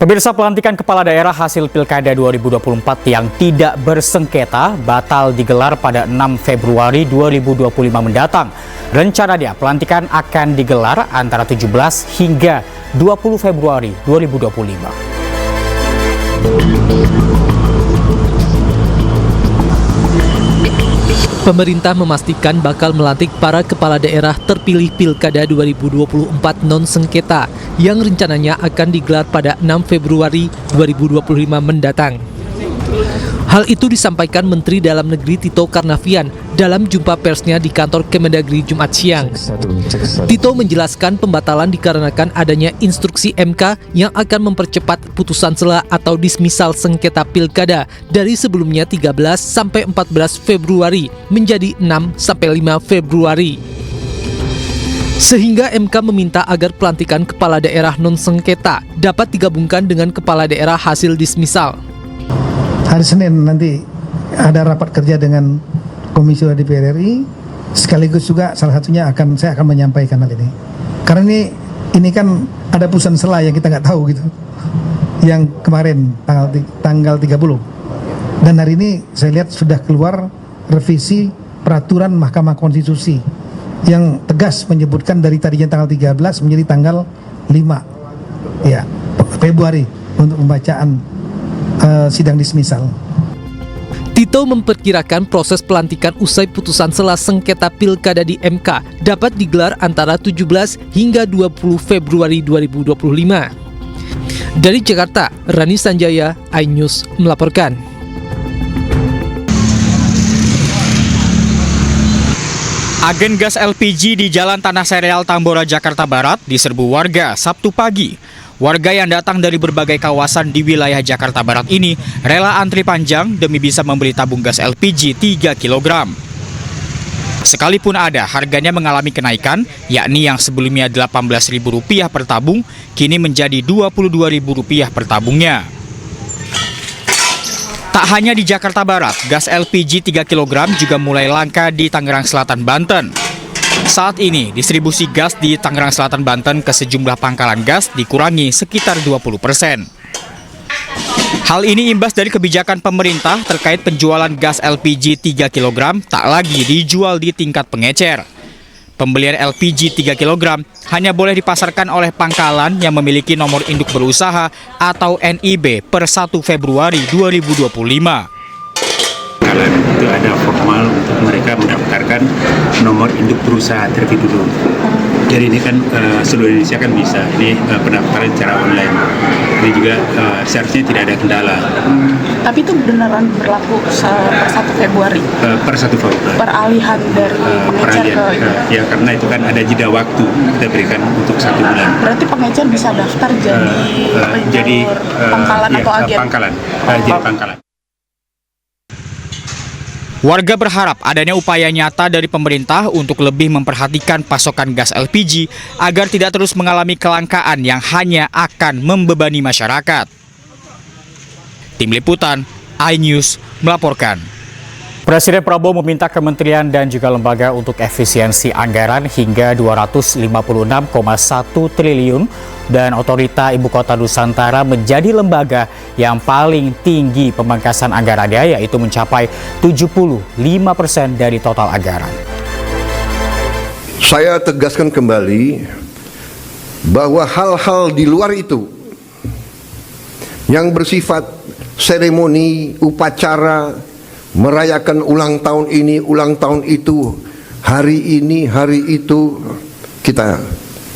Pemirsa, pelantikan kepala daerah hasil Pilkada 2024 yang tidak bersengketa batal digelar pada 6 Februari 2025 mendatang. Rencananya pelantikan akan digelar antara 17 hingga 20 Februari 2025. Pemerintah memastikan bakal melantik para kepala daerah terpilih Pilkada 2024 non-sengketa yang rencananya akan digelar pada 6 Februari 2025 mendatang. Hal itu disampaikan Menteri Dalam Negeri Tito Karnavian dalam jumpa persnya di kantor Kemendagri Jumat siang. Tito menjelaskan pembatalan dikarenakan adanya instruksi MK yang akan mempercepat putusan sela atau dismisal sengketa pilkada dari sebelumnya 13 sampai 14 Februari menjadi 6 sampai 5 Februari. Sehingga MK meminta agar pelantikan kepala daerah non-sengketa dapat digabungkan dengan kepala daerah hasil dismisal. Hari Senin nanti ada rapat kerja dengan Komisi DPR RI, sekaligus juga salah satunya saya akan menyampaikan hal ini. Karena ini kan ada putusan sela yang kita nggak tahu gitu, yang kemarin tanggal 30. Dan hari ini saya lihat sudah keluar revisi peraturan Mahkamah Konstitusi yang tegas menyebutkan dari tadinya tanggal 13 menjadi tanggal 5 Februari untuk pembacaan sidang dismisal. Tito memperkirakan proses pelantikan usai putusan sela sengketa pilkada di MK dapat digelar antara 17 hingga 20 Februari 2025. Dari Jakarta, Rani Sanjaya, iNews melaporkan. Agen gas LPG di Jalan Tanah Sereal, Tambora, Jakarta Barat diserbu warga Sabtu pagi. Warga yang datang dari berbagai kawasan di wilayah Jakarta Barat ini rela antri panjang demi bisa membeli tabung gas LPG 3 kg. Sekalipun harganya mengalami kenaikan, yakni yang sebelumnya Rp18.000 per tabung, kini menjadi Rp22.000 per tabungnya. Tak hanya di Jakarta Barat, gas LPG 3 kg juga mulai langka di Tangerang Selatan, Banten. Saat ini, distribusi gas di Tangerang Selatan, Banten ke sejumlah pangkalan gas dikurangi sekitar 20%. Hal ini imbas dari kebijakan pemerintah terkait penjualan gas LPG 3 kg tak lagi dijual di tingkat pengecer. Pembelian LPG 3 kg hanya boleh dipasarkan oleh pangkalan yang memiliki nomor induk berusaha atau NIB per 1 Februari 2025. Itu ada formal untuk mereka mendaftarkan nomor induk berusaha terlebih dulu. Jadi ini kan seluruh Indonesia kan bisa, ini pendaftaran secara online. Ini juga seharusnya tidak ada kendala. Tapi itu beneran berlaku per 1 Februari? Per 1 Februari. Peralihan dari pengecer ke itu? Ya, karena itu kan ada jeda waktu kita berikan untuk 1 bulan. Berarti pengecer bisa daftar jadi pangkalan atau agen? Pangkalan, jadi pangkalan. Warga berharap adanya upaya nyata dari pemerintah untuk lebih memperhatikan pasokan gas LPG agar tidak terus mengalami kelangkaan yang hanya akan membebani masyarakat. Tim Liputan, iNews melaporkan. Presiden Prabowo meminta kementerian dan juga lembaga untuk efisiensi anggaran hingga 256,1 triliun dan Otorita Ibu Kota Nusantara menjadi lembaga yang paling tinggi pemangkasan anggarannya, yaitu mencapai 75% dari total anggaran. Saya tegaskan kembali bahwa hal-hal di luar itu yang bersifat seremoni, upacara, merayakan ulang tahun ini, ulang tahun itu, hari ini, hari itu, kita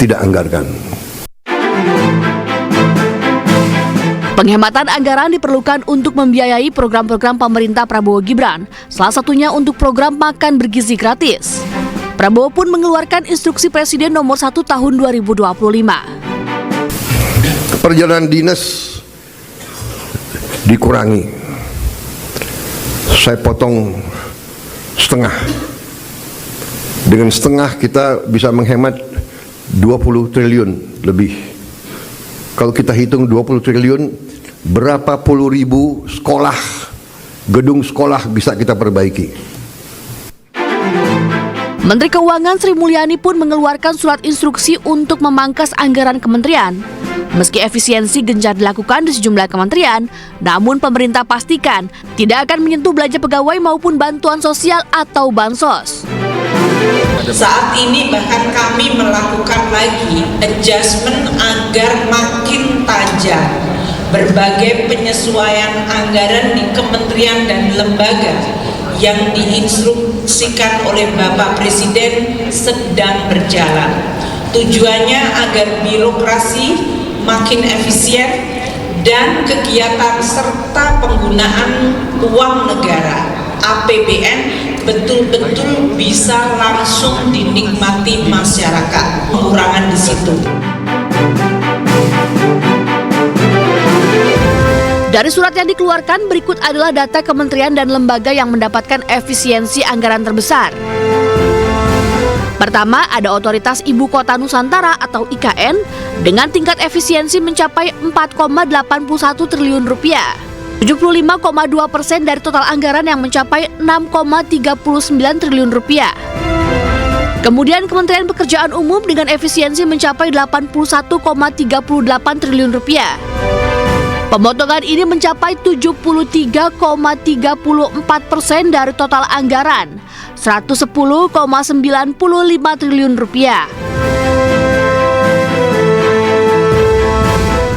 tidak anggarkan. Penghematan anggaran diperlukan untuk membiayai program-program pemerintah Prabowo Gibran, salah satunya untuk program makan bergizi gratis. Prabowo pun mengeluarkan instruksi Presiden nomor 1 tahun 2025. Perjalanan dinas dikurangi. Saya potong setengah. Dengan setengah kita bisa menghemat 20 triliun lebih. Kalau kita hitung 20 triliun, berapa puluh ribu sekolah, gedung sekolah bisa kita perbaiki. Menteri Keuangan Sri Mulyani pun mengeluarkan surat instruksi untuk memangkas anggaran kementerian. Meski efisiensi gencar dilakukan di sejumlah kementerian, namun pemerintah pastikan tidak akan menyentuh belanja pegawai maupun bantuan sosial atau bansos. Saat ini bahkan kami melakukan lagi adjustment agar makin tajam berbagai penyesuaian anggaran di kementerian dan lembaga yang diinstruksikan oleh Bapak Presiden sedang berjalan. Tujuannya agar birokrasi makin efisien dan kegiatan serta penggunaan uang negara APBN betul-betul bisa langsung dinikmati masyarakat. Pengurangan di situ. Dari surat yang dikeluarkan, berikut adalah data kementerian dan lembaga yang mendapatkan efisiensi anggaran terbesar. Pertama, ada Otoritas Ibu Kota Nusantara atau IKN dengan tingkat efisiensi mencapai 4,81 triliun rupiah. 75,2% dari total anggaran yang mencapai 6,39 triliun rupiah. Kemudian Kementerian Pekerjaan Umum dengan efisiensi mencapai 81,38 triliun rupiah. Pemotongan ini mencapai 73,34% dari total anggaran, 110,95 triliun rupiah.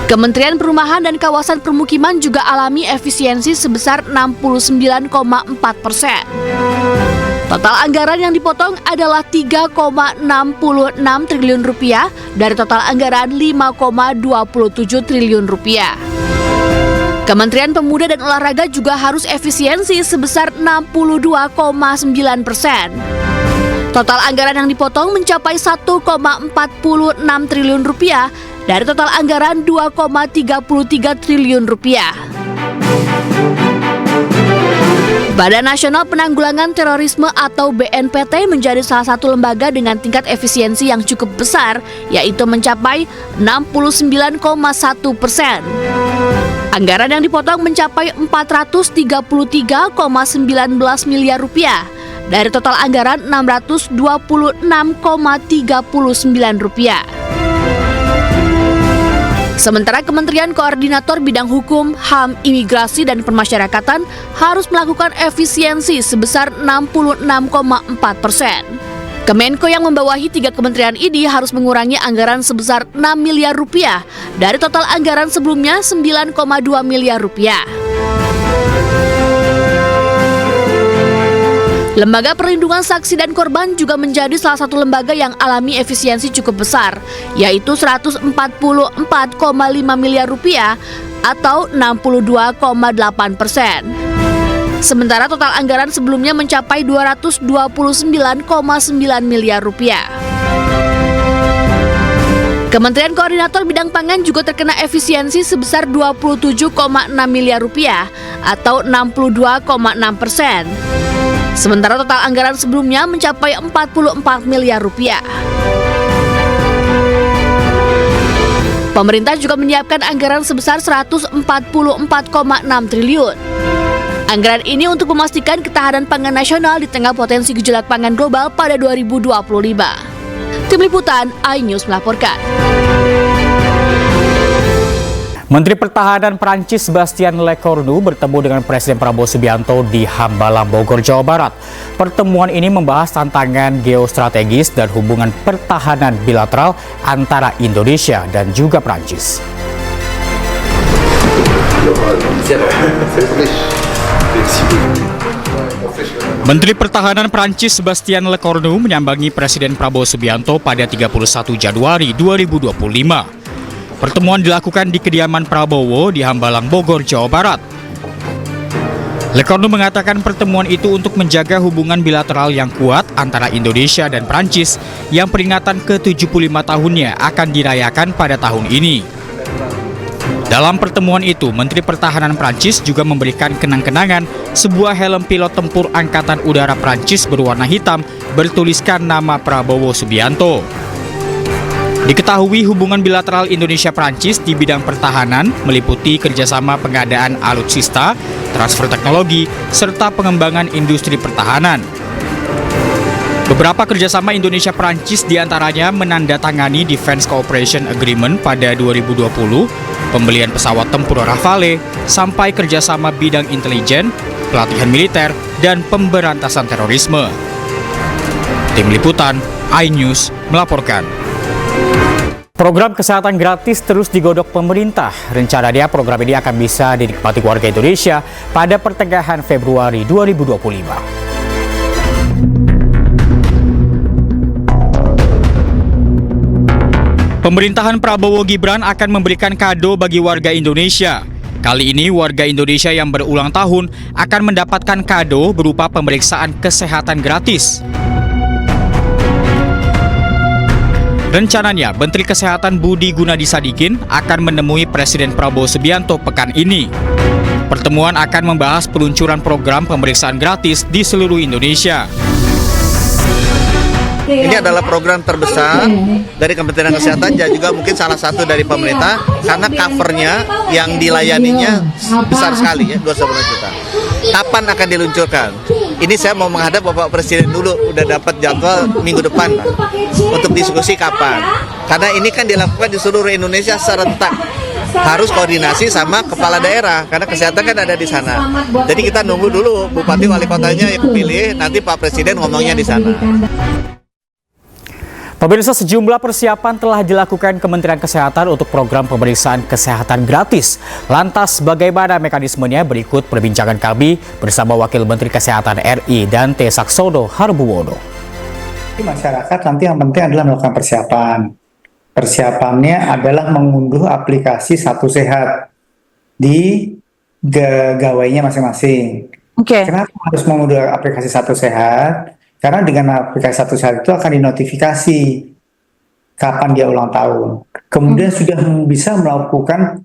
Kementerian Perumahan dan Kawasan Permukiman juga alami efisiensi sebesar 69,4%. Total anggaran yang dipotong adalah 3,66 triliun rupiah dari total anggaran 5,27 triliun rupiah. Kementerian Pemuda dan Olahraga juga harus efisiensi sebesar 62,9%. Total anggaran yang dipotong mencapai 1,46 triliun rupiah dari total anggaran 2,33 triliun rupiah. Badan Nasional Penanggulangan Terorisme atau BNPT menjadi salah satu lembaga dengan tingkat efisiensi yang cukup besar, yaitu mencapai 69,1%. Anggaran yang dipotong mencapai 433,19 miliar rupiah dari total anggaran 626,39 rupiah. Sementara Kementerian Koordinator Bidang Hukum, HAM, Imigrasi, dan Permasyarakatan harus melakukan efisiensi sebesar 66,4%. Kemenko yang membawahi 3 kementerian ini harus mengurangi anggaran sebesar 6 miliar rupiah dari total anggaran sebelumnya 9,2 miliar rupiah. Lembaga Perlindungan Saksi dan Korban juga menjadi salah satu lembaga yang alami efisiensi cukup besar, yaitu 144,5 miliar rupiah atau 62,8%. Sementara total anggaran sebelumnya mencapai 229,9 miliar rupiah. Kementerian Koordinator Bidang Pangan juga terkena efisiensi sebesar 27,6 miliar rupiah atau 62,6%. Sementara total anggaran sebelumnya mencapai 44 miliar rupiah. Pemerintah juga menyiapkan anggaran sebesar 144,6 triliun. Anggaran ini untuk memastikan ketahanan pangan nasional di tengah potensi gejolak pangan global pada 2025. Tim Liputan, iNews melaporkan. Menteri Pertahanan Prancis Sébastien Lecornu bertemu dengan Presiden Prabowo Subianto di Hambalang, Bogor, Jawa Barat. Pertemuan ini membahas tantangan geostrategis dan hubungan pertahanan bilateral antara Indonesia dan juga Prancis. Menteri Pertahanan Prancis Sébastien Lecornu menyambangi Presiden Prabowo Subianto pada 31 Januari 2025. Pertemuan dilakukan di kediaman Prabowo di Hambalang, Bogor, Jawa Barat. Lecornu mengatakan pertemuan itu untuk menjaga hubungan bilateral yang kuat antara Indonesia dan Prancis yang peringatan ke-75 tahunnya akan dirayakan pada tahun ini. Dalam pertemuan itu, Menteri Pertahanan Prancis juga memberikan kenang-kenangan sebuah helm pilot tempur Angkatan Udara Prancis berwarna hitam bertuliskan nama Prabowo Subianto. Diketahui hubungan bilateral Indonesia-Prancis di bidang pertahanan meliputi kerjasama pengadaan alutsista, transfer teknologi, serta pengembangan industri pertahanan. Beberapa kerjasama Indonesia-Prancis diantaranya menandatangani Defense Cooperation Agreement pada 2020, pembelian pesawat tempur Rafale, sampai kerjasama bidang intelijen, pelatihan militer, dan pemberantasan terorisme. Tim Liputan, iNews melaporkan. Program kesehatan gratis terus digodok pemerintah. Rencananya program ini akan bisa dinikmati warga Indonesia pada pertengahan Februari 2025. Pemerintahan Prabowo Gibran akan memberikan kado bagi warga Indonesia. Kali ini warga Indonesia yang berulang tahun akan mendapatkan kado berupa pemeriksaan kesehatan gratis. Rencananya, Menteri Kesehatan Budi Gunadi Sadikin akan menemui Presiden Prabowo Subianto pekan ini. Pertemuan akan membahas peluncuran program pemeriksaan gratis di seluruh Indonesia. Ini adalah program terbesar dari Kementerian Kesehatan dan juga mungkin salah satu dari pemerintah karena covernya yang dilayaninya besar sekali ya, 2,5 juta. Kapan akan diluncurkan? Ini saya mau menghadap Bapak Presiden dulu, udah dapat jadwal minggu depan lah, untuk diskusi kapan. Karena ini kan dilakukan di seluruh Indonesia serentak. Harus koordinasi sama kepala daerah karena kesehatan kan ada di sana. Jadi kita nunggu dulu Bupati Wali Kotanya yang pilih, nanti Pak Presiden ngomongnya di sana. Pemirsa, sejumlah persiapan telah dilakukan Kementerian Kesehatan untuk program pemeriksaan kesehatan gratis. Lantas bagaimana mekanismenya? Berikut perbincangan kami bersama Wakil Menteri Kesehatan RI Dante Saxono Harbuwono. Masyarakat nanti yang penting adalah melakukan persiapan. Persiapannya adalah mengunduh aplikasi Satu Sehat di gawainya masing-masing. Kenapa harus mengunduh aplikasi Satu Sehat? Karena dengan aplikasi Satu Sehat itu akan dinotifikasi kapan dia ulang tahun. Kemudian sudah bisa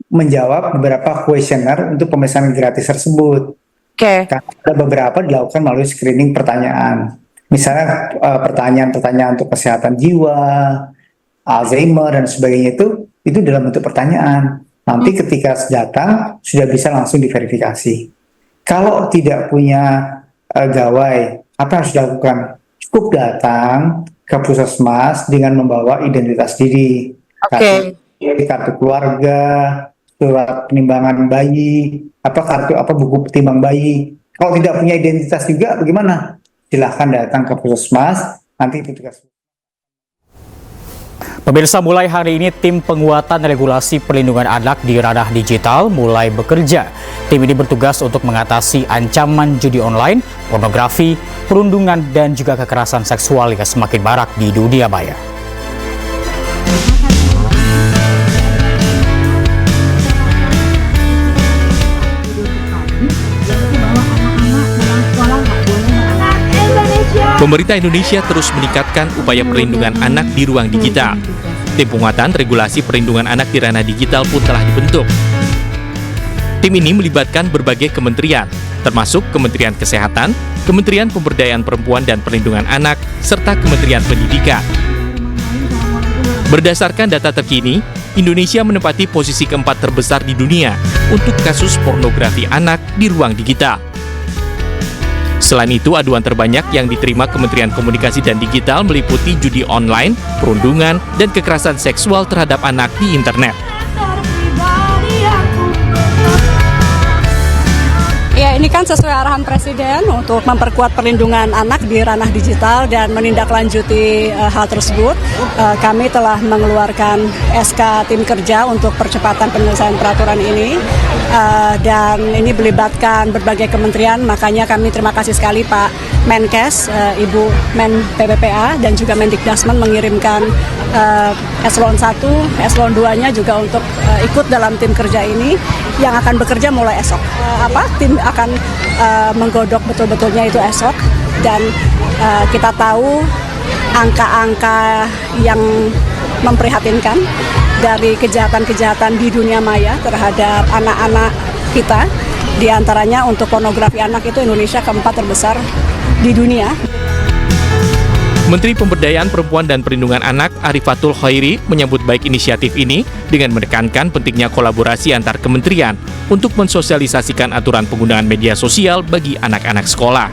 menjawab beberapa kuesioner untuk pemeriksaan gratis tersebut. Karena ada beberapa dilakukan melalui screening pertanyaan. Misalnya pertanyaan-pertanyaan untuk kesehatan jiwa, Alzheimer dan sebagainya itu dalam bentuk pertanyaan. Nanti ketika datang sudah bisa langsung diverifikasi. Kalau tidak punya gawai, apa yang harus dilakukan? Cukup datang ke puskesmas dengan membawa identitas diri, kartu keluarga, surat penimbangan bayi, buku petimbang bayi. Kalau tidak punya identitas juga, bagaimana? Silahkan datang ke puskesmas, nanti petugas. Pemirsa, mulai hari ini tim penguatan regulasi perlindungan anak di ranah digital mulai bekerja. Tim ini bertugas untuk mengatasi ancaman judi online, pornografi, perundungan, dan juga kekerasan seksual yang semakin marak di dunia maya. Pemerintah Indonesia terus meningkatkan upaya perlindungan anak di ruang digital. Tim penguatan regulasi perlindungan anak di ranah digital pun telah dibentuk. Tim ini melibatkan berbagai kementerian, termasuk Kementerian Kesehatan, Kementerian Pemberdayaan Perempuan dan Perlindungan Anak, serta Kementerian Pendidikan. Berdasarkan data terkini, Indonesia menempati posisi keempat terbesar di dunia untuk kasus pornografi anak di ruang digital. Selain itu, aduan terbanyak yang diterima Kementerian Komunikasi dan Digital meliputi judi online, perundungan, dan kekerasan seksual terhadap anak di internet. Ya, ini kan sesuai arahan Presiden untuk memperkuat perlindungan anak di ranah digital dan menindaklanjuti hal tersebut. Kami telah mengeluarkan SK tim kerja untuk percepatan penyelesaian peraturan ini. Dan ini melibatkan berbagai kementerian, makanya kami terima kasih sekali Pak Menkes, Ibu Men PPPA, dan juga Mendikbudrismen mengirimkan eselon 1, eselon 2-nya juga untuk ikut dalam tim kerja ini yang akan bekerja mulai esok. Tim akan menggodok betul-betulnya itu esok, dan kita tahu angka-angka yang memprihatinkan dari kejahatan-kejahatan di dunia maya terhadap anak-anak kita, diantaranya untuk pornografi anak itu Indonesia keempat terbesar di dunia. Menteri Pemberdayaan Perempuan dan Perlindungan Anak Arifatul Khairi menyambut baik inisiatif ini dengan menekankan pentingnya kolaborasi antar kementerian untuk mensosialisasikan aturan penggunaan media sosial bagi anak-anak sekolah.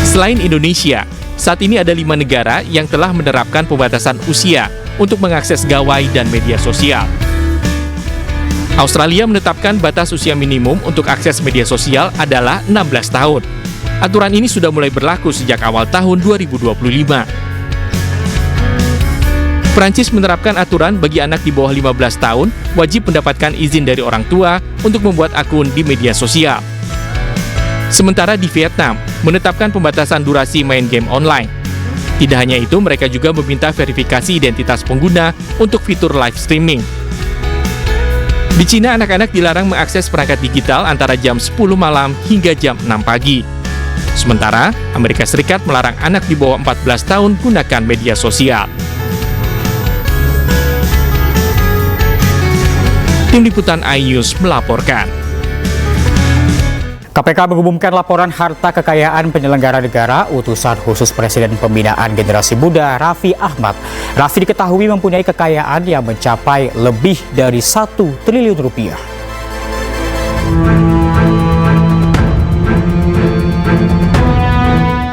Selain Indonesia, saat ini ada 5 negara yang telah menerapkan pembatasan usia untuk mengakses gawai dan media sosial. Australia menetapkan batas usia minimum untuk akses media sosial adalah 16 tahun. Aturan ini sudah mulai berlaku sejak awal tahun 2025. Prancis menerapkan aturan bagi anak di bawah 15 tahun wajib mendapatkan izin dari orang tua untuk membuat akun di media sosial. Sementara di Vietnam, menetapkan pembatasan durasi main game online. Tidak hanya itu, mereka juga meminta verifikasi identitas pengguna untuk fitur live streaming. Di Cina, anak-anak dilarang mengakses perangkat digital antara jam 10 malam hingga jam 6 pagi. Sementara, Amerika Serikat melarang anak di bawah 14 tahun gunakan media sosial. Tim Liputan iNews melaporkan. KPK mengumumkan laporan harta kekayaan penyelenggara negara utusan khusus Presiden Pembinaan Generasi Muda Raffi Ahmad. Raffi diketahui mempunyai kekayaan yang mencapai lebih dari 1 triliun rupiah.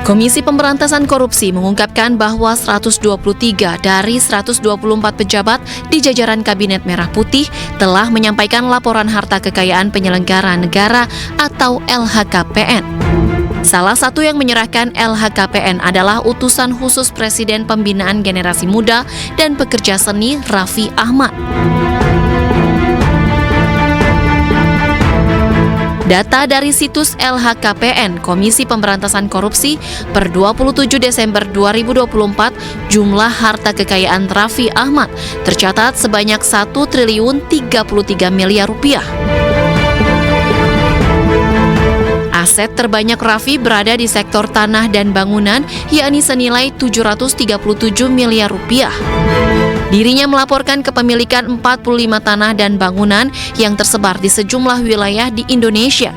Komisi Pemberantasan Korupsi mengungkapkan bahwa 123 dari 124 pejabat di jajaran Kabinet Merah Putih telah menyampaikan laporan harta kekayaan penyelenggara negara atau LHKPN. Salah satu yang menyerahkan LHKPN adalah utusan khusus Presiden Pembinaan Generasi Muda dan Pekerja Seni Raffi Ahmad. Data dari situs LHKPN Komisi Pemberantasan Korupsi per 27 Desember 2024, jumlah harta kekayaan Raffi Ahmad tercatat sebanyak 1 triliun 33 miliar rupiah. Aset terbanyak Raffi berada di sektor tanah dan bangunan, yakni senilai 737 miliar rupiah. Dirinya melaporkan kepemilikan 45 tanah dan bangunan yang tersebar di sejumlah wilayah di Indonesia.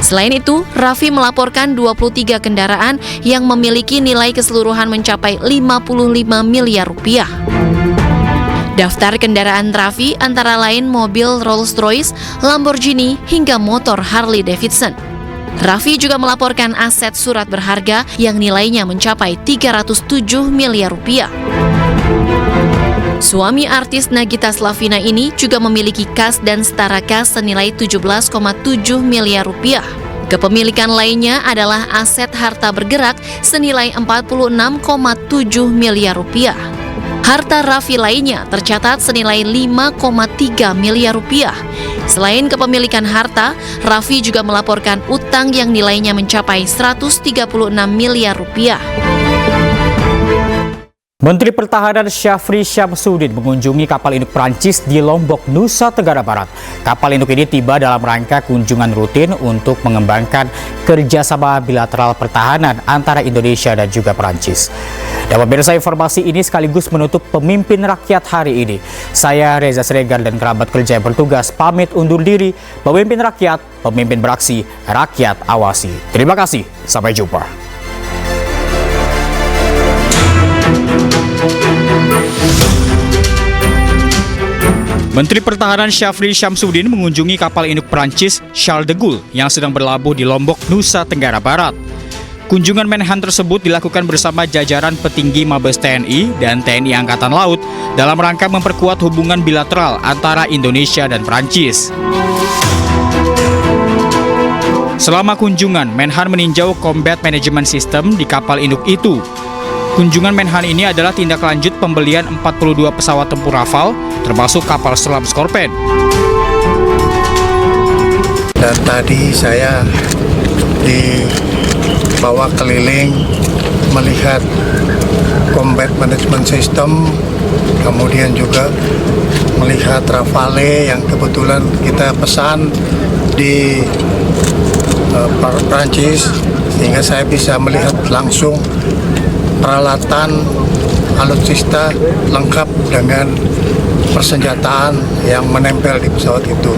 Selain itu, Raffi melaporkan 23 kendaraan yang memiliki nilai keseluruhan mencapai 55 miliar rupiah. Daftar kendaraan Raffi antara lain mobil Rolls-Royce, Lamborghini, hingga motor Harley Davidson. Raffi juga melaporkan aset surat berharga yang nilainya mencapai 307 miliar rupiah. Suami artis Nagita Slavina ini juga memiliki kas dan setara kas senilai 17,7 miliar rupiah. Kepemilikan lainnya adalah aset harta bergerak senilai 46,7 miliar rupiah. Harta Raffi lainnya tercatat senilai 5,3 miliar rupiah. Selain kepemilikan harta, Raffi juga melaporkan utang yang nilainya mencapai 136 miliar rupiah. Menteri Pertahanan Syafri Syamsuddin mengunjungi kapal induk Prancis di Lombok, Nusa Tenggara Barat. Kapal induk ini tiba dalam rangka kunjungan rutin untuk mengembangkan kerjasama bilateral pertahanan antara Indonesia dan juga Prancis. Dan pemirsa, informasi ini sekaligus menutup Pemimpin Rakyat hari ini. Saya Reza Sregar dan kerabat kerja yang bertugas pamit undur diri. Pemimpin Rakyat, pemimpin beraksi, rakyat awasi. Terima kasih, sampai jumpa. Menteri Pertahanan Syafri Syamsuddin mengunjungi kapal induk Prancis Charles de Gaulle yang sedang berlabuh di Lombok, Nusa Tenggara Barat. Kunjungan Menhan tersebut dilakukan bersama jajaran petinggi Mabes TNI dan TNI Angkatan Laut dalam rangka memperkuat hubungan bilateral antara Indonesia dan Prancis. Selama kunjungan, Menhan meninjau Combat Management System di kapal induk itu. Kunjungan Menhan ini adalah tindak lanjut pembelian 42 pesawat tempur Rafale, termasuk kapal selam Scorpion. Dan tadi saya dibawa keliling melihat Combat Management System, kemudian juga melihat Rafale yang kebetulan kita pesan di Prancis, sehingga saya bisa melihat langsung peralatan alutsista lengkap dengan persenjataan yang menempel di pesawat itu.